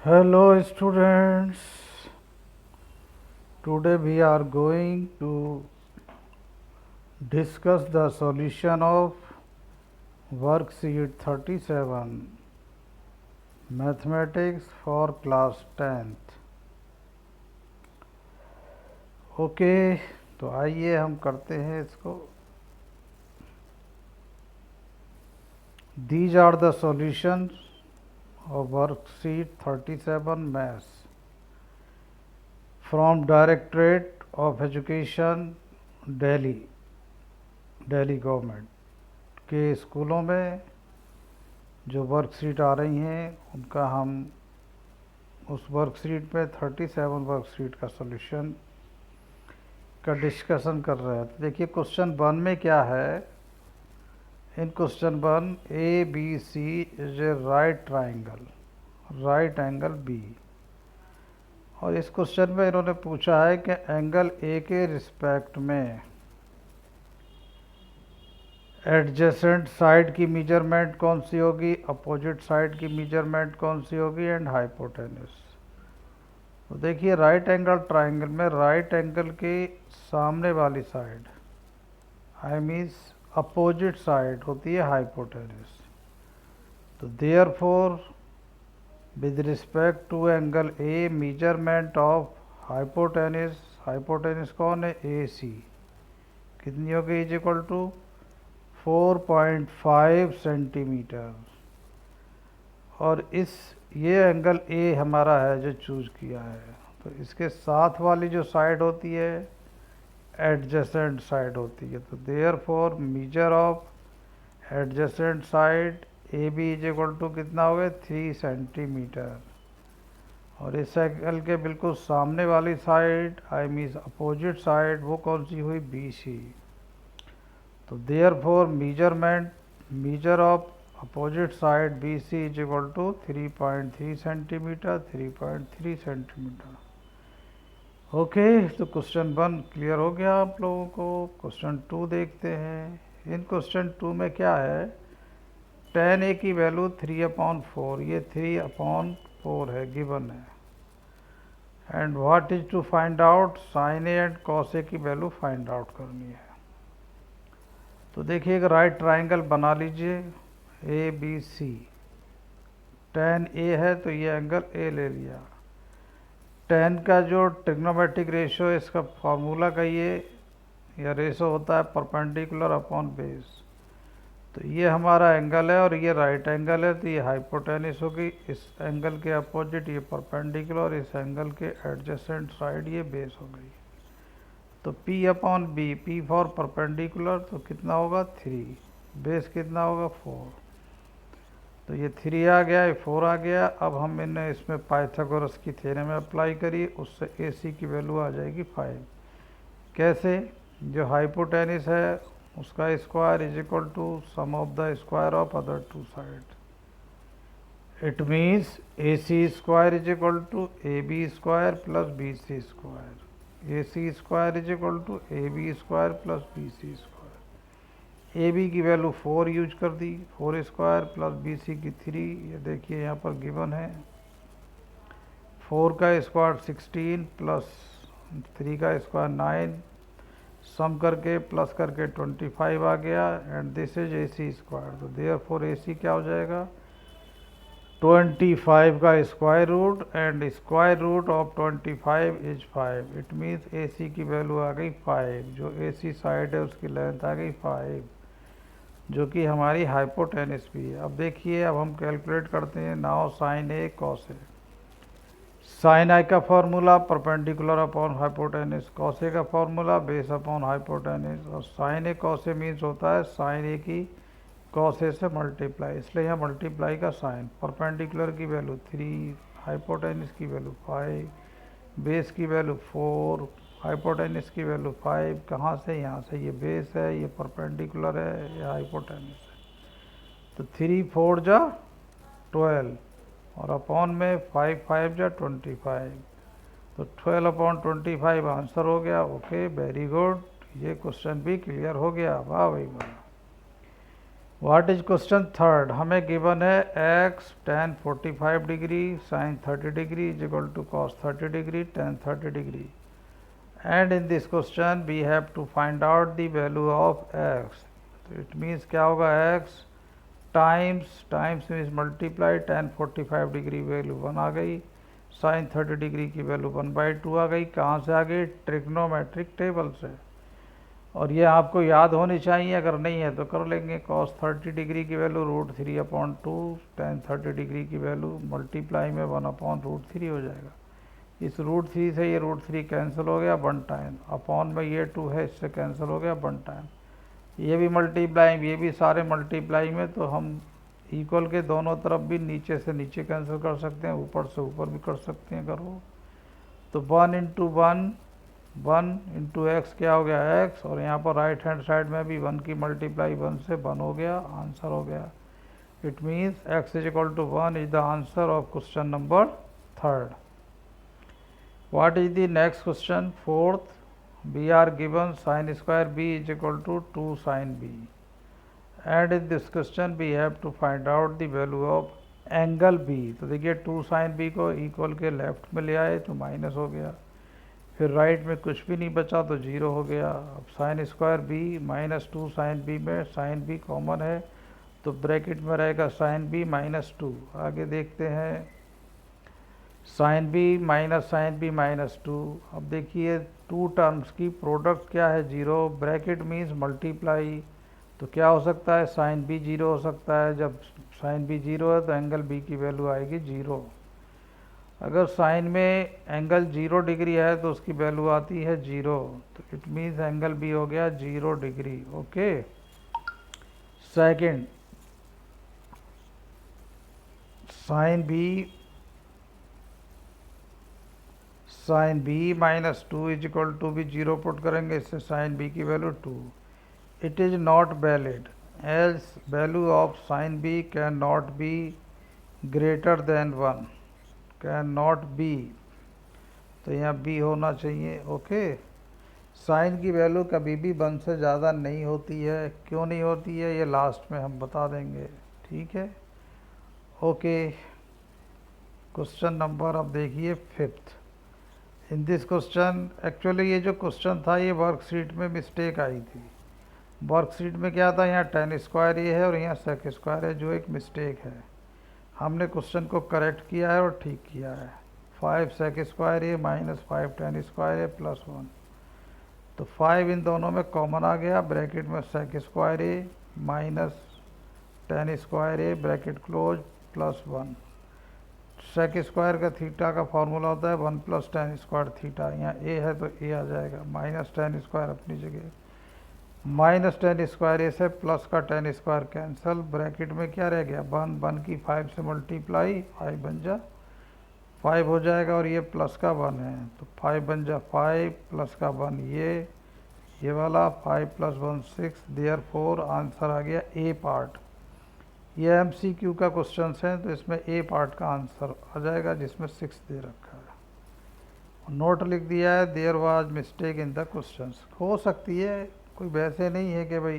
Hello students, today we are going to discuss the solution of worksheet 37 mathematics for class 10th. Okay तो आइए हम करते हैं इसको. These are the solutions of worksheet 37 maths from Directorate of Education Delhi government के स्कूलों में जो वर्कशीट आ रही हैं उनका हम उस वर्कशीट में 37 वर्कशीट का सॉल्यूशन का डिस्कशन कर रहे हैं. तो देखिए क्वेश्चन 1 में क्या है. In question 1 A B C is a right angle B. और इस क्वेश्चन में इन्होंने पूछा है कि एंगल ए के रिस्पेक्ट में एडजेसेंट साइड की मेजरमेंट कौन सी होगी, अपोजिट साइड की मेजरमेंट कौन सी होगी एंड हाइपोटेनस. तो देखिए राइट एंगल ट्राइंगल में राइट एंगल के सामने वाली side I means opposite side होती है हाइपोटेनस. तो therefore with respect to angle A measurement of hypotenuse कौन है, ए सी, कितनी होगी, इज इक्वल टू 4.5 सेंटीमीटर. और ये एंगल ए हमारा है जो चूज किया है. तो इसके साथ वाली जो साइड होती है एडजेसेंट साइड होती है. तो therefore measure of adjacent side A B is equal to कितना हो गया, 3 सेंटीमीटर. और इस एंगल के बिल्कुल सामने वाली side I mean opposite side वो कौन सी हुई, बी सी. तो therefore measure of opposite side B C is equal to 3.3 centimetre. 3.3 centimetre. Okay तो क्वेश्चन 1 क्लियर हो गया आप लोगों को. क्वेश्चन 2 देखते हैं. इन क्वेश्चन 2 में क्या है, tan ए की वैल्यू 3/4, ये 3/4 है गिवन है. And what is to find out, sin A and cos A की वैल्यू फाइंड आउट करनी है. तो देखिए एक राइट ट्राइंगल बना लीजिए ए बी सी. tan ए है तो ये एंगल ए ले लिया. tan का जो ट्रिग्नोमेट्रिक रेशो है इसका फार्मूला का या रेशो होता है परपेंडिकुलर अपॉन बेस. तो ये हमारा एंगल है और ये राइट एंगल है. तो ये हाइपोटेनस होगी. इस एंगल के अपोजिट ये परपेंडिकुलर और इस एंगल के एडजेसेंट साइड ये बेस हो गई. तो P upon B, P for perpendicular तो कितना होगा 3, बेस कितना होगा 4. तो ये 3 आ गया, ये 4 आ गया. अब हम इन्हें इसमें पाइथागोरस की थ्योरम में अप्लाई करिए, उससे AC की वैल्यू आ जाएगी 5. कैसे, जो हाइपोटेनस है उसका square is equal to sum of the square of other two side. It means AC square is equal to AB square plus BC square. AC square is equal to AB square plus BC square. AB की value 4 use कर दी, 4 square plus BC की 3. ये देखिए यहाँ पर given है. 4 का स्क्वायर 16 प्लस 3 का स्क्वायर 9, सम करके प्लस करके 25 आ गया. And this is AC square. तो देयरफॉर AC क्या हो जाएगा, 25 का square root and square root of 25 is 5. It means AC की वैल्यू आ गई 5. जो AC साइड है उसकी लेंथ आ गई 5, जो कि हमारी हाइपोटेनस भी है. अब देखिए अब हम कैलकुलेट करते हैं. Now sin A cos A. sin I का formula perpendicular upon hypotenuse, cos A का फॉर्मूला बेस अपॉन हाइपोटेनस. और sin A cos A means होता है sin A की cos A से मल्टीप्लाई, इसलिए यहाँ मल्टीप्लाई का साइन. परपेंडिकुलर की वैल्यू 3, हाइपोटेनस की वैल्यू 5, बेस की वैल्यू 4, हाइपोटेनस की वैल्यू 5. कहाँ से, यहाँ से. ये बेस है, ये परपेंडिकुलर है, ये हाइपोटेनस है. तो 3 4 जा 12 और अपॉन में 5 5 जा 25. तो 12/25 आंसर हो गया. Okay very good. ये क्वेश्चन भी क्लियर हो गया. वाह भाई वाह. व्हाट इज क्वेश्चन थर्ड, हमें गिवन है x tan 45 degree sin 30 degree is equal to cos 30 degree tan 30 degree, and in this question we have to find out the value of x। तो it means क्या होगा, x times means multiply tan 45 degree value 1 आ गई, sin 30 degree की वैल्यू 1/2 आ गई। कहाँ से आ गई, ट्रिग्नोमेट्रिक टेबल से। और ये आपको याद होनी चाहिए, अगर नहीं है तो कर लेंगे। cos 30 डिग्री की वैल्यू √3/2, tan 30 डिग्री की वैल्यू मल्टीप्लाई में 1/√3 हो जाएगा। इस √3 से ये √3 कैंसिल हो गया 1 टाइम, अपॉन में ये 2 है, इससे कैंसिल हो गया 1 टाइम। ये भी मल्टीप्लाई, ये भी सारे मल्टीप्लाई में, तो हम इक्वल के दोनों तरफ भी नीचे से नीचे कैंसिल कर सकते हैं, ऊपर से ऊपर भी कर सकते हैं अगर हो तो। 1 इंटू एक्स क्या हो गया x, और यहाँ पर राइट हैंड साइड में भी 1 की मल्टीप्लाई 1 से 1 हो गया, आंसर हो गया। It means x is equal to 1 is the answer of question number third. What is the next question fourth, we are given sin square b is equal to 2 sin b, and in this question we have to find out the value of angle b। तो देखिए 2 sin b को equal के left में ले आए तो minus हो गया, फिर राइट में कुछ भी नहीं बचा तो 0 हो गया। अब sine square b minus 2 sin b में साइन b कॉमन है तो ब्रैकेट में रहेगा साइन b -2। आगे देखते हैं, साइन b -2। अब देखिए 2 टर्म्स की प्रोडक्ट क्या है, 0, ब्रैकेट मीन्स मल्टीप्लाई, तो क्या हो सकता है, साइन b 0 हो सकता है। जब साइन b 0 है तो एंगल b की वैल्यू आएगी 0। अगर साइन में एंगल 0 डिग्री है तो उसकी वैल्यू आती है 0, तो इट मीन्स एंगल b हो गया 0 degree. Okay, second, sine b -2 is equal to भी 0 पुट करेंगे, इससे साइन b की value 2। It is not valid else value of sine b can not be greater than 1, can not be, तो यहाँ b होना चाहिए। ओके, साइन की value कभी भी 1 से ज़्यादा नहीं होती है, क्यों नहीं होती है ये लास्ट में हम बता देंगे, ठीक है। ओके, क्वेश्चन नंबर अब देखिए fifth. In this question, actually ये जो क्वेश्चन था ये वर्कशीट में मिस्टेक आई थी। वर्कशीट में क्या था, यहाँ tan स्क्वायर ये है और यहाँ sec स्क्वायर है, जो एक मिस्टेक है। हमने क्वेश्चन को करेक्ट किया है और ठीक किया है। 5 sec स्क्वायर ये -5 tan स्क्वायर है +1, तो 5 इन दोनों में कॉमन आ गया, ब्रैकेट में sec square A tan square A bracket close +1। Sec square का थीटा का फॉर्मूला होता है 1 + tan स्क्वायर थीटा, यहाँ ए है तो ए आ जाएगा, माइनस tan स्क्वायर अपनी जगह, -tan स्क्वायर ए से प्लस का tan स्क्वायर कैंसल, ब्रैकेट में क्या रह गया 1 की 5 से मल्टीप्लाई 5 बन जा 5 हो जाएगा, और ये प्लस का 1 है तो 5 बन जा 5 प्लस का 1 ये वाला 5 + 1 6, देयरफॉर आंसर आ गया ए पार्ट। ये MCQ का क्वेश्चन है तो इसमें ए पार्ट का आंसर आ जाएगा, जिसमें 6 दे रखा है। नोट लिख दिया है, there was mistake in the question. हो सकती है, कोई वैसे नहीं है कि भाई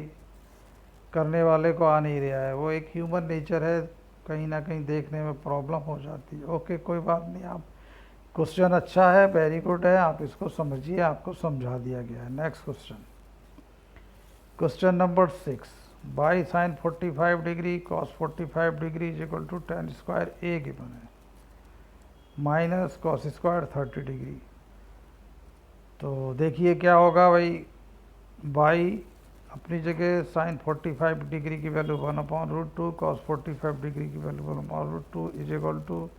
करने वाले को आ नहीं रहा है, वो एक ह्यूमन नेचर है, कहीं ना कहीं देखने में प्रॉब्लम हो जाती है। ओके, कोई बात नहीं, आप क्वेश्चन अच्छा है, वेरी गुड है, आप इसको समझिए, आपको समझा दिया गया है। Next question, question number 6, by sine 45 degree cos 45 degree is equal to tan square A given है, माइनस cos स्क्वायर 30 डिग्री। तो देखिए क्या होगा भाई, बाई अपनी जगह साइन 45 डिग्री की वैल्यू 1/√2, cos 45 डिग्री की वैल्यू 1/√2 इज इक्वल टू,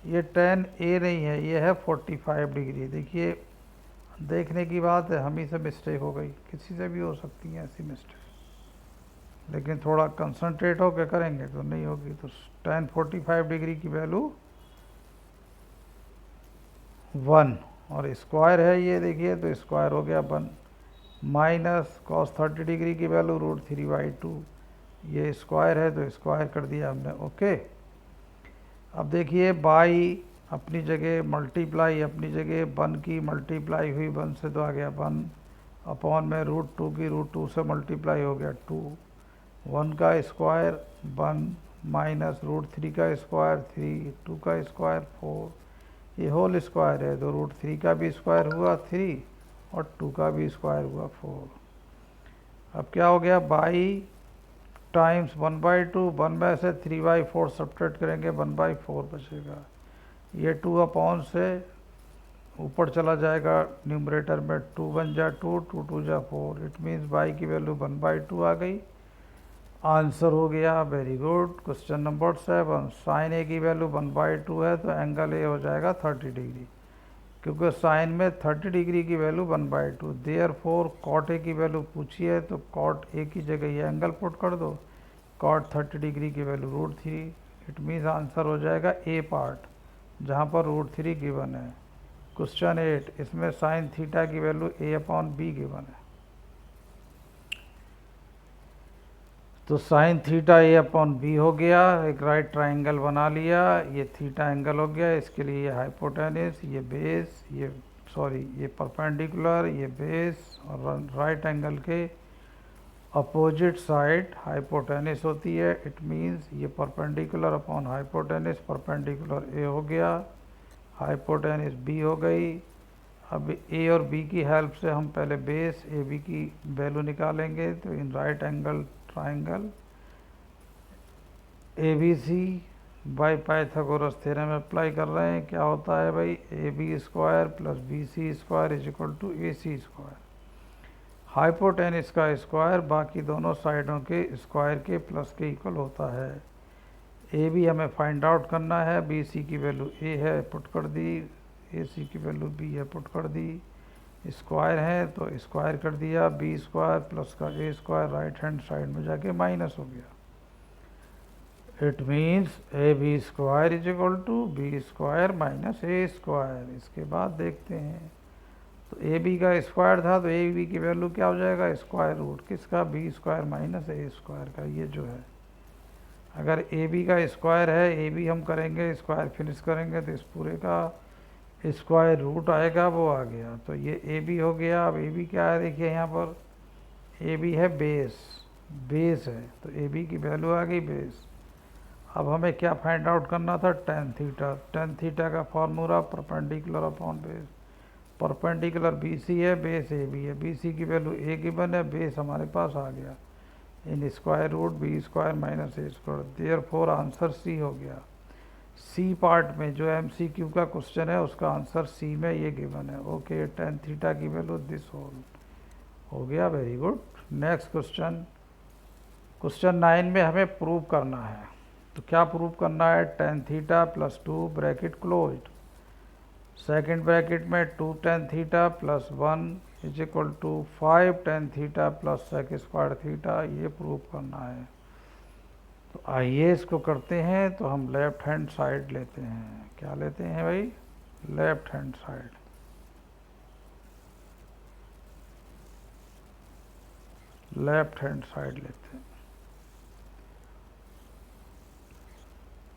ये tan ए नहीं है, ये है 45 डिग्री। देखिए देखने की बात है, हम ही से मिस्टेक हो गई, किसी से भी हो सकती है ऐसी मिस्टेक, लेकिन थोड़ा कंसंट्रेट होकर करेंगे तो नहीं होगी। तो tan 45 डिग्री की वैल्यू 1 और स्क्वायर है ये, देखिए तो स्क्वायर हो गया 1, माइनस cos 30 डिग्री की वैल्यू √3/2, ये स्क्वायर है तो स्क्वायर कर दिया हमने। ओके, अब देखिए बाई अपनी जगह, मल्टीप्लाई अपनी जगह, 1 की मल्टीप्लाई हुई 1 से तो आ गया 1, अपॉन में √2 की √2 से मल्टीप्लाई हो गया 2, 1 का स्क्वायर 1 माइनस √3 का स्क्वायर 3, 2 का स्क्वायर 4, ये होल स्क्वायर है तो √3 का भी स्क्वायर हुआ 3 और 2 का भी स्क्वायर हुआ 4। अब क्या हो गया, बाई टाइम्स 1/2, 1 में से 3/4 सब्ट्रैक्ट करेंगे 1/4 बचेगा। ये 2 अपॉन से ऊपर चला जाएगा न्यूमरेटर में, 2 1 जा 2, 2 2 जा 4, इट मीन्स बाई की वैल्यू 1/2 आ गई। आंसर हो गया, very good. Question number 7, sine A की वैल्यू 1/2 है तो एंगल ए हो जाएगा 30 डिग्री, क्योंकि साइन में 30 डिग्री की वैल्यू 1/2। देयरफॉर कॉट ए की वैल्यू पूछी है तो कॉट ए की जगह ये एंगल पुट कर दो, कॉट 30 डिग्री की वैल्यू √3, इट मीन्स आंसर हो जाएगा ए पार्ट, जहाँ पर √3 गिवन है। क्वेश्चन 8, इसमें साइन थीटा की वैल्यू a/b गिवन है, तो साइन थीटा a/b हो गया। एक राइट ट्राइंगल बना लिया, ये थीटा एंगल हो गया, इसके लिए ये हाइपोटेनस, ये बेस, ये परपेंडिकुलर, ये बेस, और राइट एंगल के अपोजिट साइड हाइपोटेनस होती है, इट मीन्स ये perpendicular upon hypotenuse, perpendicular A हो गया, हाइपोटेनस बी हो गई। अब ए और बी की हेल्प से हम पहले बेस ए बी की वैल्यू निकालेंगे, तो in right angle triangle A B C by Pythagoras theorem apply कर रहे हैं। क्या होता है भाई, A B square plus B C square is equal to A C square, hypotenuse का स्क्वायर बाकी दोनों साइडों के स्क्वायर के प्लस के इक्वल होता है। ए बी हमें फाइंड आउट करना है, बी सी की वैल्यू ए है पुट कर दी, ए सी की वैल्यू बी है पुट कर दी, स्क्वायर है तो स्क्वायर कर दिया, बी स्क्वायर प्लस का A square right hand side में जाके माइनस हो गया, it means A B square is equal to B square minus A square. इसके बाद देखते हैं, तो ए बी का स्क्वायर था तो ए बी की वैल्यू क्या हो जाएगा, स्क्वायर रूट किसका, B square minus A square का, ये जो है अगर ए बी का स्क्वायर है, ए बी हम करेंगे स्क्वायर फिनिश करेंगे तो इस पूरे का स्क्वायर रूट आएगा, वो आ गया, तो ये ए बी हो गया। अब ए बी क्या है, देखिए यहाँ पर ए बी है बेस, बेस है तो ए बी की वैल्यू आ गई बेस। अब हमें क्या फाइंड आउट करना था, टेन थीटा, टेन थीटा का formula perpendicular upon base, perpendicular B C है, बेस ए बी है, बी सी की वैल्यू ए गिवन है, बेस हमारे पास आ गया, इन square root B square minus A square, therefore answer C हो गया। सी पार्ट में जो MCQ का क्वेश्चन है उसका आंसर सी में ये गिवन है। ओके, टेन थीटा की वैल्यू दिस होल हो गया, very good. Next question, question 9 में हमें प्रूव करना है, तो क्या प्रूव करना है, tan theta plus 2 bracket closed, second bracket में 2 tan theta plus 1 is equal to 5 tan theta plus sec square theta, ये प्रूव करना है। तो आइए इसको करते हैं, तो हम लेफ्ट हैंड साइड लेते हैं, क्या लेते हैं भाई, left hand side, left hand side लेते हैं।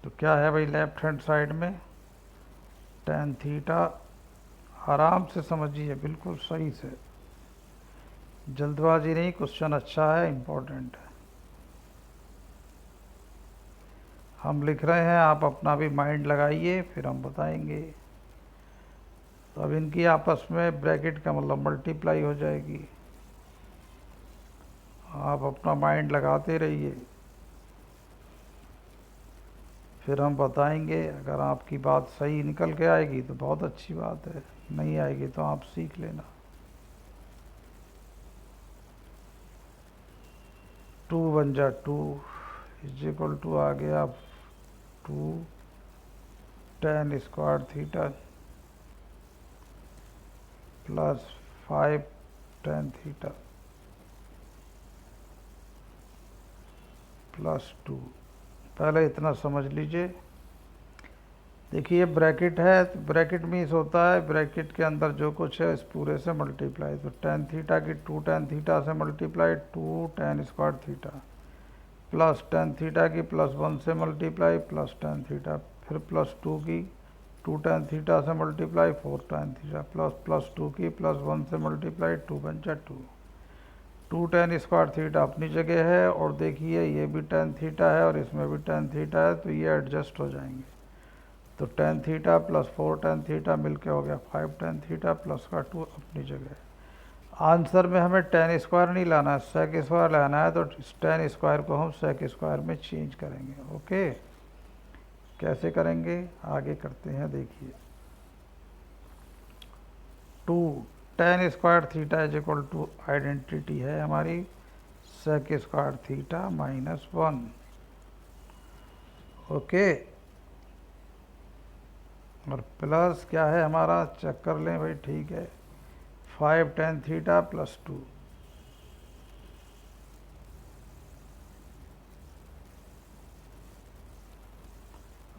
तो क्या है भाई लेफ्ट हैंड साइड में, टेन थीटा, आराम से समझिए बिल्कुल सही से, जल्दबाजी नहीं, क्वेश्चन अच्छा है, इम्पोर्टेंट है, हम लिख रहे हैं, आप अपना भी माइंड लगाइए फिर हम बताएंगे। तो अब इनकी आपस में ब्रैकेट का मतलब मल्टीप्लाई हो जाएगी, आप अपना माइंड लगाते रहिए फिर हम बताएंगे। अगर आपकी बात सही निकल के आएगी तो बहुत अच्छी बात है, नहीं आएगी तो आप सीख लेना। 2 1 जा 2 इज इक्वल टू आ गया 2 ten square theta plus 5 tan theta plus 2। पहले इतना समझ लीजिए, देखिए ब्रैकेट है तो ब्रैकेट मीन्स होता है ब्रैकेट के अंदर जो कुछ है इस पूरे से मल्टीप्लाई, तो टेन थीटा की 2 टेन थीटा से multiply 2 ten square theta plus tan theta की प्लस 1 से मल्टीप्लाई प्लस टेन थीटा, फिर प्लस 2 की 2 टेन थीटा से मल्टीप्लाई 4 टेन थीटा प्लस 2 की प्लस 1 से मल्टीप्लाई 2 1 जा 2, 2 tan स्क्वायर थीटा अपनी जगह है, और देखिए ये भी tan थीटा है और इसमें भी tan थीटा है, तो ये एडजस्ट हो जाएंगे। तो tan theta plus 4 tan theta मिलके हो गया 5 tan थीटा प्लस का 2 अपनी जगह। आंसर में हमें tan स्क्वायर नहीं लाना है, sec स्क्वायर लाना है, तो tan स्क्वायर को हम sec स्क्वायर में चेंज करेंगे। ओके, कैसे करेंगे आगे करते हैं, देखिए। 2 tan square theta is equal to identity है हमारी sec square theta minus 1। Okay, और प्लस क्या है हमारा, चेक कर लें भाई, ठीक है, 5 tan थीटा प्लस 2।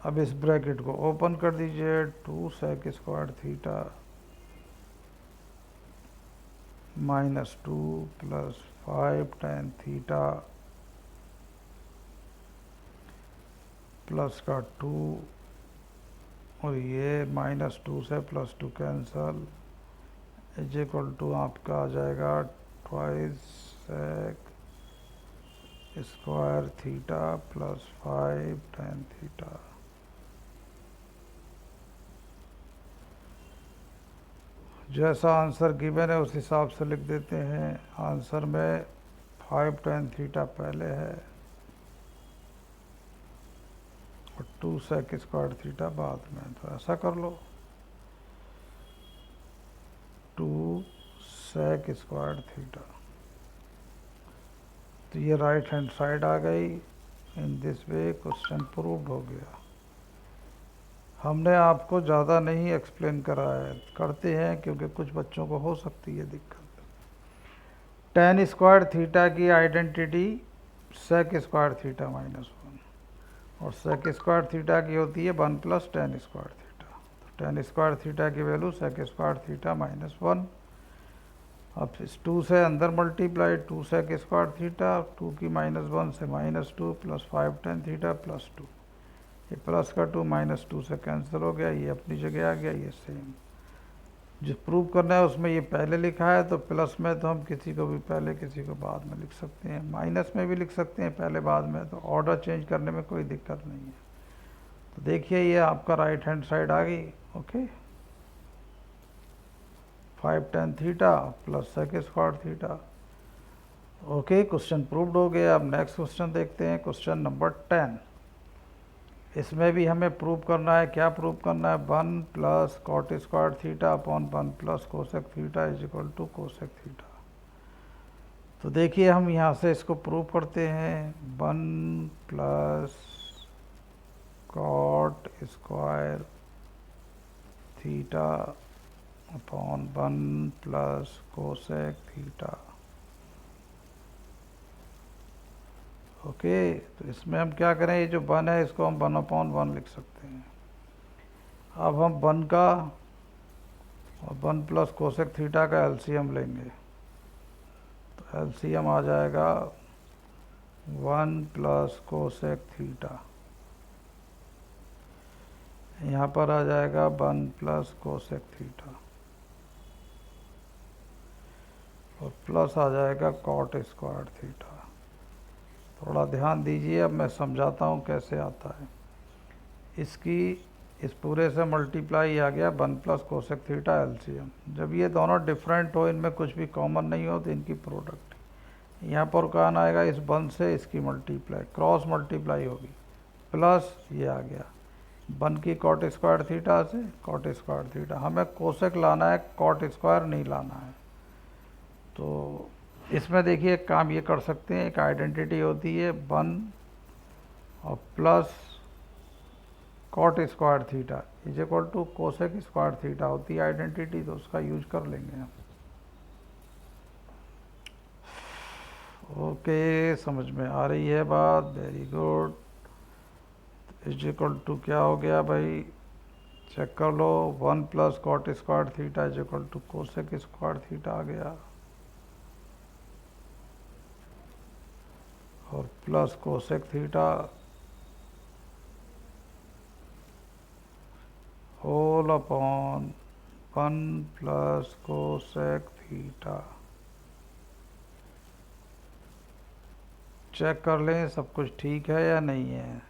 अब इस ब्रैकेट को ओपन कर दीजिए, 2 sec square theta minus 2 plus 5 tan theta plus का 2, और ये माइनस 2 से plus 2 cancel, is equal to आपका आ जाएगा twice sec square theta plus 5 tan theta. जैसा आंसर गिवन है उस हिसाब से लिख देते हैं। आंसर में 5 tan थीटा पहले है और 2 sec स्क्वायर थीटा बाद में, तो ऐसा कर लो, 2 sec स्क्वायर थीटा। तो ये राइट हैंड साइड आ गई। In this way question proved हो गया। हमने आपको ज़्यादा नहीं एक्सप्लेन करा है, करते हैं क्योंकि कुछ बच्चों को हो सकती है दिक्कत। tan स्क्वायर थीटा की identity sec square theta minus 1, और sec स्क्वायर थीटा की होती है 1 प्लस tan स्क्वायर थीटा। तो tan स्क्वायर थीटा की value sec square theta minus 1। अब इस 2 से अंदर मल्टीप्लाई, 2 sec स्क्वायर थीटा, 2 की माइनस 1 से minus 2 plus 5 tan theta plus 2, ये प्लस का 2 माइनस 2 से कैंसिल हो गया, ये अपनी जगह आ गया। ये सेम जो प्रूव करना है उसमें ये पहले लिखा है, तो प्लस में तो हम किसी को भी पहले किसी को बाद में लिख सकते हैं, माइनस में भी लिख सकते हैं पहले बाद में, तो ऑर्डर चेंज करने में कोई दिक्कत नहीं है। तो देखिए ये आपका राइट हैंड साइड आ गई। Okay, 5 tan theta plus sec square theta. Okay, question proved हो गया। अब नेक्स्ट क्वेश्चन देखते हैं, क्वेश्चन नंबर 10। इसमें भी हमें प्रूव करना है, क्या प्रूव करना है, 1 plus cot square theta upon 1 plus cosec theta is equal to cosec theta. तो देखिए हम यहाँ से इसको प्रूव करते हैं, 1 plus cot square theta upon 1 plus cosec theta. Okay, तो इसमें हम क्या करें, ये जो 1 है इसको हम 1 अपॉन 1 लिख सकते हैं। अब हम 1 का और 1 प्लस कोसेक थीटा का एलसीएम लेंगे, तो एलसीएम आ जाएगा 1 प्लस कोसेक थीटा, यहाँ पर आ जाएगा 1 प्लस कोसेक थीटा, और प्लस आ जाएगा कॉट स्क्वायर थीटा। थोड़ा ध्यान दीजिए, अब मैं समझाता हूँ कैसे आता है। इसकी इस पूरे से मल्टीप्लाई आ गया 1 प्लस कोसेक थीटा एलसीएम। जब ये दोनों डिफरेंट हो, इनमें कुछ भी कॉमन नहीं हो, तो इनकी प्रोडक्ट यहाँ पर कौन आएगा, इस 1 से इसकी मल्टीप्लाई, क्रॉस मल्टीप्लाई होगी, प्लस ये आ गया 1 की कॉट स्क्वायर थीटा से कॉट स्क्वायर थीटा। हमें कोसेक लाना है, कॉट स्क्वायर नहीं लाना है। तो इसमें देखिए एक काम ये कर सकते हैं, एक आइडेंटिटी होती है 1 और plus cot square theta is equal to cosec square theta होती है आइडेंटिटी, तो उसका यूज कर लेंगे हम। ओके, समझ में आ रही है बात, very good. Is equal to क्या हो गया भाई, चेक कर लो, 1 plus cot square theta is equal to cosec square theta आ गया, और plus cosec theta whole upon 1 plus cosec theta check कर लें सब कुछ ठीक है या नहीं है।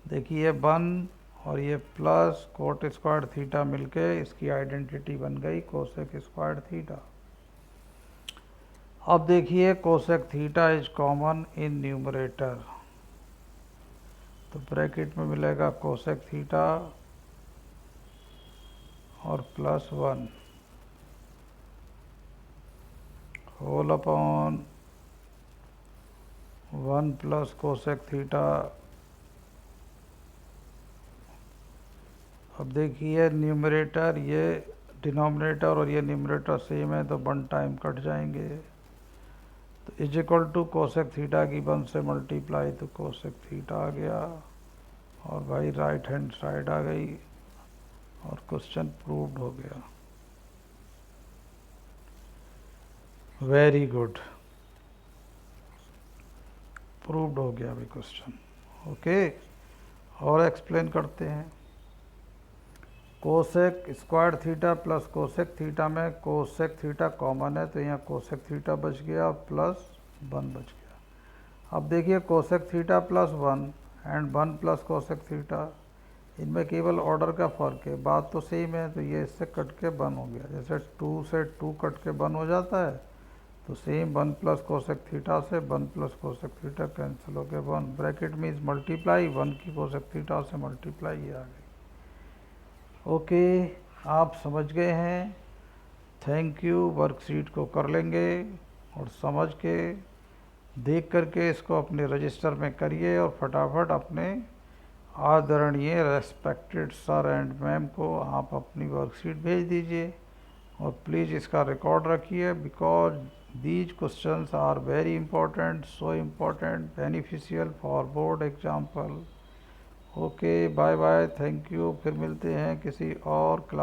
देखिए 1 और ये प्लस कोट स्क्वायर थीटा मिलके इसकी आइडेंटिटी बन गई कोसेक स्क्वायर थीटा। अब देखिए cosec theta is common in numerator, तो ब्रैकेट में मिलेगा कोसेक थीटा और +1 whole upon 1 plus cosec theta. अब देखिए न्यूमरेटर ये डिनोमिनेटर और ये न्यूमरेटर सेम है तो 1 टाइम कट जाएंगे, तो is equal to cosec theta की 1 से मल्टीप्लाई तो कोसेक थीटा आ गया और भाई राइट हैंड साइड आ गई और क्वेश्चन प्रूव्ड हो गया। वेरी गुड, प्रूव्ड हो गया भाई क्वेश्चन। ओके, और एक्सप्लेन करते हैं। Cosec square theta plus cosec theta में कोसेक थीटा कॉमन है तो यहाँ कोसेक थीटा बच गया और +1 बच गया। अब देखिए cosec theta +1 and 1 plus cosec theta, इनमें केवल ऑर्डर का फ़र्क है, बात तो सेम है, तो ये इससे कट के 1 हो गया। जैसे 2 से 2 कट के 1 हो जाता है तो सेम 1 प्लस कोसेक थीटा से 1 प्लस कोसेक थीटा कैंसिल हो गया 1, ब्रैकेट मीन्स मल्टीप्लाई 1 की कोसेक थीटा से मल्टीप्लाई ये आ गई। ओके, आप समझ गए हैं, थैंक यू। वर्कशीट को कर लेंगे और समझ के देख करके इसको अपने रजिस्टर में करिए और फटाफट अपने आदरणीय रेस्पेक्टेड सर एंड मैम को आप अपनी वर्कशीट भेज दीजिए और प्लीज़ इसका रिकॉर्ड रखिए, because these questions are very important, so important, beneficial for board example. Okay, bye bye, thank you. फिर मिलते हैं किसी और क्लास